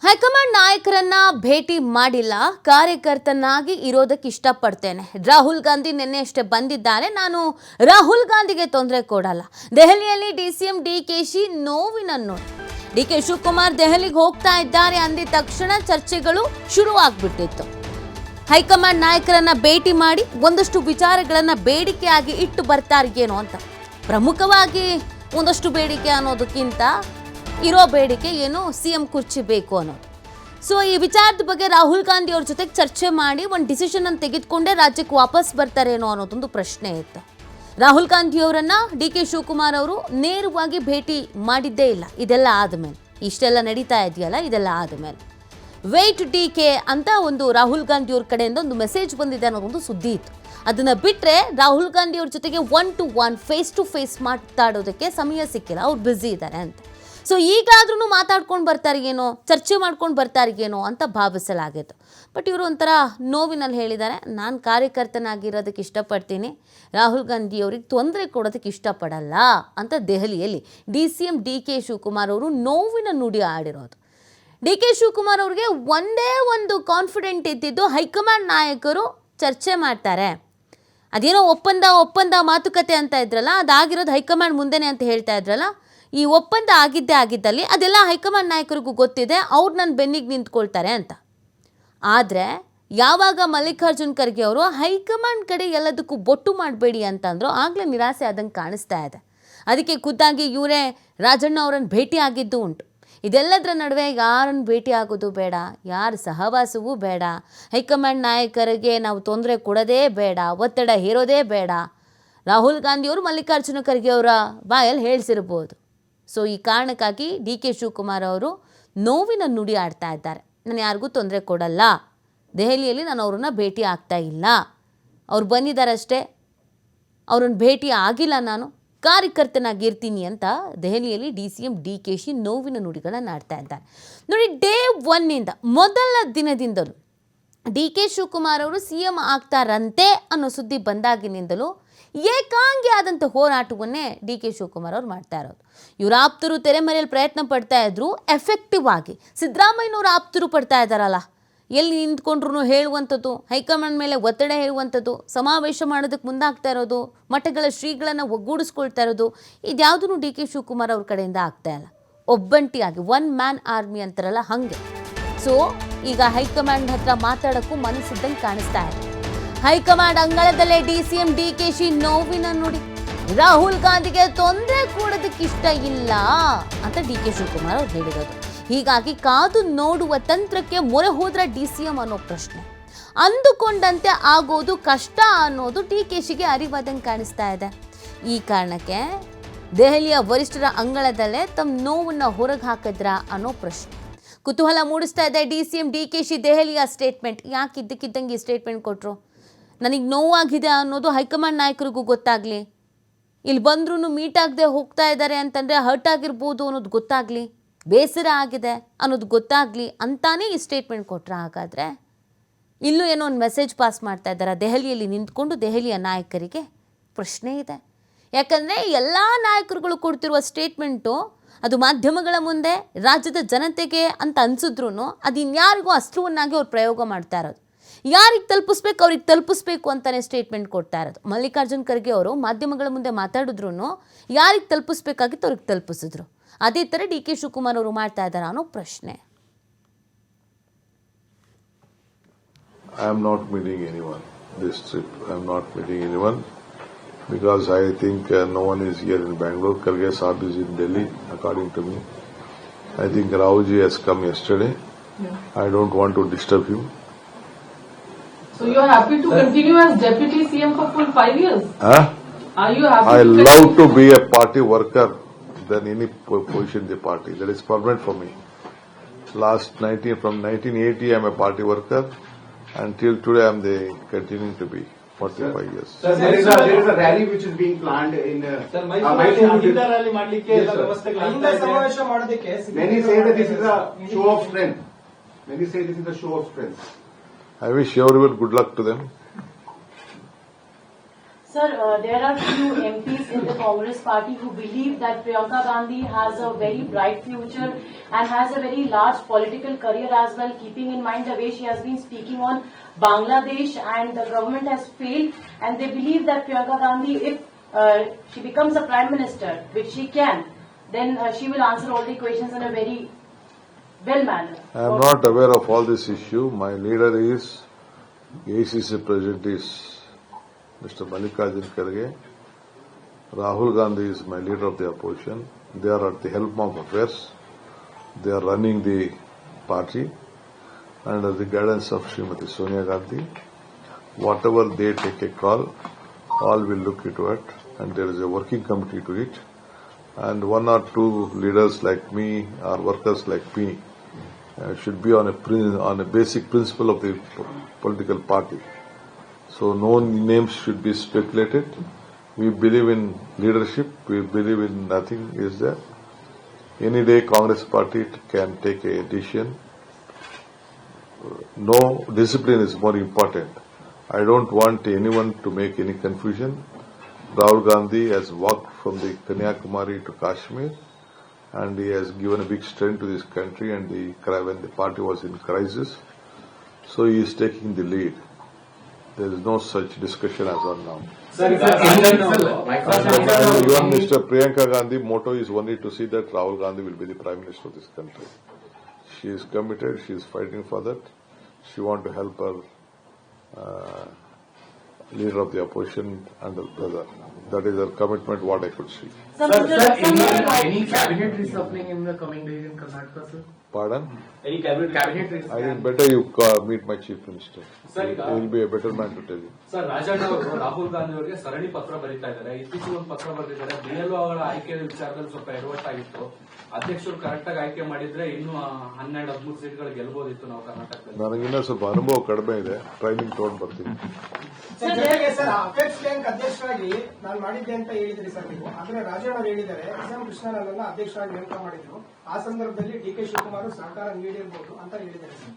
High command ನಾಯಕರನ್ನ ಭೇಟಿ ಮಾಡಿಲ್ಲ, ಕಾರ್ಯಕರ್ತನಾಗಿ ಇರೋದಕ್ಕೆ ಇಷ್ಟಪಡ್ತೇನೆ. ರಾಹುಲ್ ಗಾಂಧಿ ನಿನ್ನೆ ಅಷ್ಟೇ ಬಂದಿದ್ದಾರೆ, ನಾನು ರಾಹುಲ್ ಗಾಂಧಿಗೆ ತೊಂದರೆ ಕೊಡಲ್ಲ. ದೆಹಲಿಯಲ್ಲಿ ಡಿಸಿಎಂ ಡಿಕೆಶಿ ನೋವಿನ ನೋಡು. ಡಿಕೆ ಶಿವಕುಮಾರ್ ದೆಹಲಿಗೆ ಹೋಗ್ತಾ ಇದ್ದಾರೆ ಅಂದಿದ ತಕ್ಷಣ ಚರ್ಚೆಗಳು ಶುರುವಾಗ್ಬಿಟ್ಟಿತ್ತು. ಹೈಕಮಾಂಡ್ ನಾಯಕರನ್ನ ಭೇಟಿ ಮಾಡಿ ಒಂದಷ್ಟು ವಿಚಾರಗಳನ್ನ ಬೇಡಿಕೆಯಾಗಿ ಇಟ್ಟು ಬರ್ತಾರೇನೋ ಅಂತ. ಪ್ರಮುಖವಾಗಿ ಒಂದಷ್ಟು ಬೇಡಿಕೆ ಅನ್ನೋದಕ್ಕಿಂತ ಇರೋ ಬೇಡಿಕೆ ಏನು, ಸಿಎಂ ಕುರ್ಚಿ ಬೇಕು ಅನ್ನೋದು. ಸೊ ಈ ವಿಚಾರದ ಬಗ್ಗೆ ರಾಹುಲ್ ಗಾಂಧಿ ಅವ್ರ ಜೊತೆಗೆ ಚರ್ಚೆ ಮಾಡಿ ಒಂದು ಡಿಸಿಷನ್ ಅನ್ನು ತೆಗೆದುಕೊಂಡೇ ರಾಜ್ಯಕ್ಕೆ ವಾಪಸ್ ಬರ್ತಾರೇನೋ ಅನ್ನೋದೊಂದು ಪ್ರಶ್ನೆ ಇತ್ತು. ರಾಹುಲ್ ಗಾಂಧಿ ಅವರನ್ನ ಡಿಕೆ ಶಿವಕುಮಾರ್ ಅವರು ನೇರವಾಗಿ ಭೇಟಿ ಮಾಡಿದ್ದೇ ಇಲ್ಲ. ಇದೆಲ್ಲ ಆದಮೇಲೆ, ಇಷ್ಟೆಲ್ಲ ನಡೀತಾ ಇದೆಯಲ್ಲ, ಇದೆಲ್ಲ ಆದಮೇಲೆ ವೇಟ್ ಡಿಕೆ ಅಂತ ಒಂದು ರಾಹುಲ್ ಗಾಂಧಿ ಅವ್ರ ಕಡೆಯಿಂದ ಒಂದು ಮೆಸೇಜ್ ಬಂದಿದೆ ಅನ್ನೋದೊಂದು ಸುದ್ದಿ ಇತ್ತು. ಅದನ್ನ ಬಿಟ್ಟರೆ ರಾಹುಲ್ ಗಾಂಧಿ ಅವ್ರ ಜೊತೆಗೆ 1-to-1 ಫೇಸ್ ಟು ಫೇಸ್ ಮಾತಾಡೋದಕ್ಕೆ ಸಮಯ ಸಿಕ್ಕಿಲ್ಲ, ಅವ್ರು ಬ್ಯುಸಿ ಇದ್ದಾರೆ ಅಂತ. ಸೊ ಈಗಾದ್ರೂ ಮಾತಾಡ್ಕೊಂಡು ಬರ್ತಾರಿಗೇನೋ, ಚರ್ಚೆ ಮಾಡ್ಕೊಂಡು ಬರ್ತಾರಿಗೇನೋ ಅಂತ ಭಾವಿಸಲಾಗಿತ್ತು. ಬಟ್ ಇವರು ಒಂಥರ ನೋವಿನಲ್ಲಿ ಹೇಳಿದ್ದಾರೆ, ನಾನು ಕಾರ್ಯಕರ್ತನಾಗಿರೋದಕ್ಕೆ ಇಷ್ಟಪಡ್ತೀನಿ, ರಾಹುಲ್ ಗಾಂಧಿ ಅವ್ರಿಗೆ ತೊಂದರೆ ಕೊಡೋದಕ್ಕೆ ಇಷ್ಟಪಡಲ್ಲ ಅಂತ ದೆಹಲಿಯಲ್ಲಿ ಡಿಸಿಎಂ ಡಿಕೆ ಶಿವಕುಮಾರ್ ಅವರು ನೋವಿನ ನುಡಿ ಆಡಿರೋದು. ಡಿಕೆ ಶಿವಕುಮಾರ್ ಅವ್ರಿಗೆ ಒಂದೇ ಒಂದು ಕಾನ್ಫಿಡೆಂಟ್ ಇದ್ದಿದ್ದು, ಹೈಕಮಾಂಡ್ ನಾಯಕರು ಚರ್ಚೆ ಮಾಡ್ತಾರೆ, ಅದೇನೋ ಒಪ್ಪಂದ ಮಾತುಕತೆ ಅಂತ ಇದ್ರಲ್ಲ, ಅದಾಗಿರೋದು ಹೈಕಮಾಂಡ್ ಮುಂದೆನೆ ಅಂತ ಹೇಳ್ತಾ ಇದ್ರಲ್ಲ, ಈ ಒಪ್ಪಂದ ಆಗಿದ್ದಲ್ಲಿ ಅದೆಲ್ಲ ಹೈಕಮಾಂಡ್ ನಾಯಕರಿಗೂ ಗೊತ್ತಿದೆ, ಅವ್ರು ನನ್ನ ಬೆನ್ನಿಗೆ ನಿಂತ್ಕೊಳ್ತಾರೆ ಅಂತ. ಆದರೆ ಯಾವಾಗ ಮಲ್ಲಿಕಾರ್ಜುನ್ ಖರ್ಗೆ ಅವರು ಹೈಕಮಾಂಡ್ ಕಡೆ ಎಲ್ಲದಕ್ಕೂ ಬೊಟ್ಟು ಮಾಡಬೇಡಿ ಅಂತಂದ್ರು, ಆಗಲೇ ನಿರಾಸೆ ಆದಂಗೆ ಕಾಣಿಸ್ತಾ ಇದೆ. ಅದಕ್ಕೆ ಖುದ್ದಾಗಿ ಇವರೇ ರಾಜಣ್ಣ ಅವರನ್ನು ಭೇಟಿ ಆಗಿದ್ದು ಉಂಟು. ಇದೆಲ್ಲದರ ನಡುವೆ ಯಾರನ್ನು ಭೇಟಿ ಆಗೋದು ಬೇಡ, ಯಾರ ಸಹವಾಸವೂ ಬೇಡ, ಹೈಕಮಾಂಡ್ ನಾಯಕರಿಗೆ ನಾವು ತೊಂದರೆ ಕೊಡೋದೇ ಬೇಡ, ಒತ್ತಡ ಹೇರೋದೇ ಬೇಡ, ರಾಹುಲ್ ಗಾಂಧಿಯವರು ಮಲ್ಲಿಕಾರ್ಜುನ ಖರ್ಗೆ ಅವರ ಬಾಯಲ್ಲಿ ಹೇಳಿಸಿರ್ಬೋದು. ಸೊ ಈ ಕಾರಣಕ್ಕಾಗಿ ಡಿ ಕೆ ಶಿವಕುಮಾರ್ ಅವರು ನೋವಿನ ನುಡಿ ಆಡ್ತಾ ಇದ್ದಾರೆ. ನಾನು ಯಾರಿಗೂ ತೊಂದರೆ ಕೊಡಲ್ಲ, ದೆಹಲಿಯಲ್ಲಿ ನಾನು ಅವ್ರನ್ನ ಭೇಟಿ ಆಗ್ತಾ ಇಲ್ಲ, ಅವ್ರು ಬಂದಿದ್ದಾರಷ್ಟೇ, ಅವ್ರನ್ನ ಭೇಟಿ ಆಗಿಲ್ಲ, ನಾನು ಕಾರ್ಯಕರ್ತನಾಗಿರ್ತೀನಿ ಅಂತ ದೆಹಲಿಯಲ್ಲಿ ಡಿಸಿಎಂ ಡಿಕೆಶಿ ನೋವಿನ ನುಡಿಗಳನ್ನು ಆಡ್ತಾ ಇದ್ದಾರೆ. ನೋಡಿ, ಡೇ 1 ಮೊದಲ ದಿನದಿಂದಲೂ ಡಿ ಕೆ ಶಿವಕುಮಾರ್ ಅವರು ಸಿಎಂ ಆಗ್ತಾರಂತೆ ಅನ್ನೋ ಸುದ್ದಿ ಬಂದಾಗಿನಿಂದಲೂ ಏಕಾಂಗಿ ಆದಂಥ ಹೋರಾಟವನ್ನೇ ಡಿ ಕೆ ಶಿವಕುಮಾರ್ ಅವ್ರು ಮಾಡ್ತಾ ಇರೋದು. ಇವ್ರ ಆಪ್ತರು ತೆರೆಮರೆಯಲ್ಲಿ ಪ್ರಯತ್ನ ಪಡ್ತಾ ಇದ್ರು, ಎಫೆಕ್ಟಿವ್ ಆಗಿ ಸಿದ್ದರಾಮಯ್ಯನವ್ರ ಆಪ್ತರು ಪಡ್ತಾ ಇದ್ದಾರಲ್ಲ, ಎಲ್ಲಿ ನಿಂತ್ಕೊಂಡ್ರು ಹೇಳುವಂಥದ್ದು, ಹೈಕಮಾಂಡ್ ಮೇಲೆ ಒತ್ತಡ ಹೇಳುವಂಥದ್ದು, ಸಮಾವೇಶ ಮಾಡೋದಕ್ಕೆ ಮುಂದಾಗ್ತಾ ಇರೋದು, ಮಠಗಳ ಶ್ರೀಗಳನ್ನು ಒಗ್ಗೂಡಿಸ್ಕೊಳ್ತಾ ಇರೋದು, ಇದ್ಯಾವುದೂ ಡಿ ಕೆ ಶಿವಕುಮಾರ್ ಅವ್ರ ಕಡೆಯಿಂದ ಆಗ್ತಾ ಇಲ್ಲ. ಒಬ್ಬಂಟಿಯಾಗಿ 1 ಮ್ಯಾನ್ ಆರ್ಮಿ ಅಂತಾರಲ್ಲ ಹಾಗೆ. ಸೊ ಈಗ ಹೈಕಮಾಂಡ್ ಹತ್ರ ಮಾತಾಡೋಕ್ಕೂ ಮನಸ್ಸಿದ್ದಂಗೆ ಕಾಣಿಸ್ತಾ ಇದೆ. ಹೈಕಮಾಂಡ್ ಅಂಗಳದಲ್ಲೇ ಡಿಸಿಎಂ ಡಿಕೆಶಿ ನೋವಿನ ನುಡಿ. ರಾಹುಲ್ ಗಾಂಧಿಗೆ ತೊಂದರೆ ಕೊಡೋದಕ್ಕೆ ಇಷ್ಟ ಇಲ್ಲ ಅಂತ ಡಿ ಕೆ ಶಿವಕುಮಾರ್ ಅವ್ರು ಹೇಳಿರೋದು. ಹೀಗಾಗಿ ಕಾದು ನೋಡುವ ತಂತ್ರಕ್ಕೆ ಮೊರೆ ಹೋದ್ರ ಡಿಸಿಎಂ ಅನ್ನೋ ಪ್ರಶ್ನೆ ಅಂದುಕೊಂಡಂತೆ ಆಗೋದು ಕಷ್ಟ ಅನ್ನೋದು ಡಿಕೆಶಿಗೆ ಅರಿವಾದಂಗೆ ಕಾಣಿಸ್ತಾ ಇದೆ. ಈ ಕಾರಣಕ್ಕೆ ದೆಹಲಿಯ ವರಿಷ್ಠರ ಅಂಗಳದಲ್ಲೇ ತಮ್ಮ ನೋವನ್ನು ಹೊರಗೆ ಹಾಕಿದ್ರ ಅನ್ನೋ ಪ್ರಶ್ನೆ ಕುತೂಹಲ ಮೂಡಿಸ್ತಾ ಇದೆ. ಡಿಸಿಎಂ ಡಿಕೆಶಿ ದೆಹಲಿಯ ಸ್ಟೇಟ್ಮೆಂಟ್ ಯಾಕೆ ಇದ್ದಕ್ಕಿದ್ದಂಗೆ ಈ ಸ್ಟೇಟ್ಮೆಂಟ್ ಕೊಟ್ಟರು? ನನಗೆ ನೋವಾಗಿದೆ ಅನ್ನೋದು ಹೈಕಮಾಂಡ್ ನಾಯಕರಿಗೂ ಗೊತ್ತಾಗಲಿ, ಇಲ್ಲಿ ಬಂದ್ರೂ ಮೀಟ್ ಆಗದೆ ಹೋಗ್ತಾ ಇದ್ದಾರೆ ಅಂತಂದರೆ ಹರ್ಟ್ ಆಗಿರ್ಬೋದು ಅನ್ನೋದು ಗೊತ್ತಾಗಲಿ, ಬೇಸರ ಆಗಿದೆ ಅನ್ನೋದು ಗೊತ್ತಾಗಲಿ ಅಂತಾನೇ ಈ ಸ್ಟೇಟ್ಮೆಂಟ್ ಕೊಟ್ಟರೆ, ಹಾಗಾದರೆ ಇಲ್ಲೂ ಏನೋ ಒಂದು ಮೆಸೇಜ್ ಪಾಸ್ ಮಾಡ್ತಾ ಇದ್ದಾರೆ ದೆಹಲಿಯಲ್ಲಿ ನಿಂತ್ಕೊಂಡು ದೆಹಲಿಯ ನಾಯಕರಿಗೆ? ಪ್ರಶ್ನೆ ಇದೆ. ಯಾಕಂದರೆ ಎಲ್ಲ ನಾಯಕರುಗಳು ಕೊಡ್ತಿರುವ ಸ್ಟೇಟ್ಮೆಂಟು ಅದು ಮಾಧ್ಯಮಗಳ ಮುಂದೆ ರಾಜ್ಯದ ಜನತೆಗೆ ಅಂತ ಅನಿಸಿದ್ರು ಅದು ಇನ್ಯಾರಿಗೂ ಅಸ್ತ್ರವನ್ನಾಗಿ ಅವ್ರು ಪ್ರಯೋಗ ಮಾಡ್ತಾ ಇರೋದು. ಯಾರಿಗೆ ತಲುಪಿಸ್ಬೇಕು ಅವ್ರಿಗೆ ತಲುಪಿಸ್ಬೇಕು ಅಂತಲೇ ಸ್ಟೇಟ್ಮೆಂಟ್ ಕೊಡ್ತಾ ಇರೋದು. ಮಲ್ಲಿಕಾರ್ಜುನ್ ಖರ್ಗೆ ಅವರು ಮಾಧ್ಯಮಗಳ ಮುಂದೆ ಮಾತಾಡಿದ್ರು ಯಾರಿಗೆ ತಲುಪಿಸ್ಬೇಕಾಗಿತ್ತು ಅವ್ರಿಗೆ ತಲುಪಿಸಿದ್ರು. ಅದೇ ಥರ ಡಿ ಕೆ ಶಿವಕುಮಾರ್ ಅವರು ಮಾಡ್ತಾ ಇದ್ದಾರೆ ಅನ್ನೋ ಪ್ರಶ್ನೆ. I am not meeting anyone this trip. I am not meeting anyone because I think no one is here in Bangalore. Kharge Saab is in Delhi, according to me. I think Rahuji has come yesterday. I don't want to disturb him. So you are happy to continue as deputy CM for full 5 years? Are you happy? I love to be a party worker than any position in the party. That is permanent for me. From 1980 I am a party worker. Until today I am continuing to be 45 years. Sir, there is a rally which is being planned in rally ಮಾಡಲಿಕ್ಕೆ ಎಲ್ಲ ವ್ಯವಸ್ಥೆಗಳು ಮಾಡೋದಕ್ಕೆ. Many say that this is a show of strength. Many say this is a show of strength. I wish everyone good luck to them. Sir, there are few MPs in the Congress party who believe that Priyanka Gandhi has a very bright future and has a very large political career as well, keeping in mind the way she has been speaking on Bangladesh and the government has failed, and they believe that Priyanka Gandhi, if she becomes a prime minister, which she can, then she will answer all the questions in a very well manner. I am not aware of all this issue. My leader is, ACC President is Mr. Mallikarjun Kharge. Rahul Gandhi is my leader of the opposition. They are at the helm of affairs. They are running the party under the guidance of Srimati Sonia Gandhi. Whatever they take a call, all will look into it, and there is a working committee to it. And one or two leaders like me or workers like me should be on a basic principle of the political party. So no names should be speculated. We believe in leadership. We believe in nothing is there. Any day Congress party can take a decision. No, discipline is more important. I don't want anyone to make any confusion. Rahul Gandhi has walked from the Kanyakumari to Kashmir, and he has given a big strength to this country and when the party was in crisis. So he is taking the lead. There is no such discussion as of now. Sir, Even Mr. Priyanka Gandhi motto is only to see that Rahul Gandhi will be the Prime Minister of this country. She is committed, she is fighting for that. She wants to help her leader of the opposition and the brother. That is her commitment, what I could see. Sir, any cabinet reshuffling in the coming days in Karnataka, sir? Pardon? Any cabinet I reshuffling? think better you meet my Chief Minister. Sir, He will be a better man to tell you. Sir Rajanna ಅವರು ರಾಹುಲ್ ಗಾಂಧಿ ಅವರಿಗೆ ಸರಣಿ ಪತ್ರ ಬರೀತಾ ಇದ್ದಾರೆ. ಇತ್ತೀಚೆಗೆ ಒಂದು ಪತ್ರ ಬರೆದಿದ್ದಾರೆ. BLO ಅವರ ಆಯ್ಕೆ ವಿಚಾರದಲ್ಲಿ ಸ್ವಲ್ಪ ಎಡವಟ್ಟಾಗಿತ್ತು. ಅಧ್ಯಕ್ಷರು ಕರೆಕ್ಟ್ ಆಗಿ ಆಯ್ಕೆ ಮಾಡಿದ್ರೆ ಇನ್ನೂ 12-13 ಸೀಟ್ಗಳು ಗೆಲ್ಲಬಹುದಿತ್ತು ನಾವು ಕರ್ನಾಟಕದಲ್ಲಿ. ನನಗಿನ್ನ ಸ್ವಲ್ಪ ಅನುಭವ ಕಡಿಮೆ ಇದೆ, ಟ್ರೈನಿಂಗ್ ತಗೊಂಡು ಬರ್ತೀನಿ. ಸರ್, ಜೊತೆಗೆ ಸರ್ ಅಪೆಕ್ಸ್ ಬ್ಯಾಂಕ್ ಅಧ್ಯಕ್ಷರಾಗಿ ನಾನು ಮಾಡಿದ್ದೆ ಅಂತ ಹೇಳಿದ್ರಿ ಸರ್ ನೀವು. ಆದ್ರೆ ರಾಜಣ್ಣ ಅವರು ಹೇಳಿದ್ದಾರೆ ಎಸ್.ಎಂ. ಕೃಷ್ಣನನ್ನ ಅಧ್ಯಕ್ಷರಾಗಿ ನೇಮಕ ಮಾಡಿದ್ರು. ಆ ಸಂದರ್ಭದಲ್ಲಿ ಡಿ.ಕೆ. ಶಿವಕುಮಾರ್ ಸಹಕಾರ ನೀಡಿರಬಹುದು ಅಂತ ಹೇಳಿದ್ದಾರೆ ಸರ್.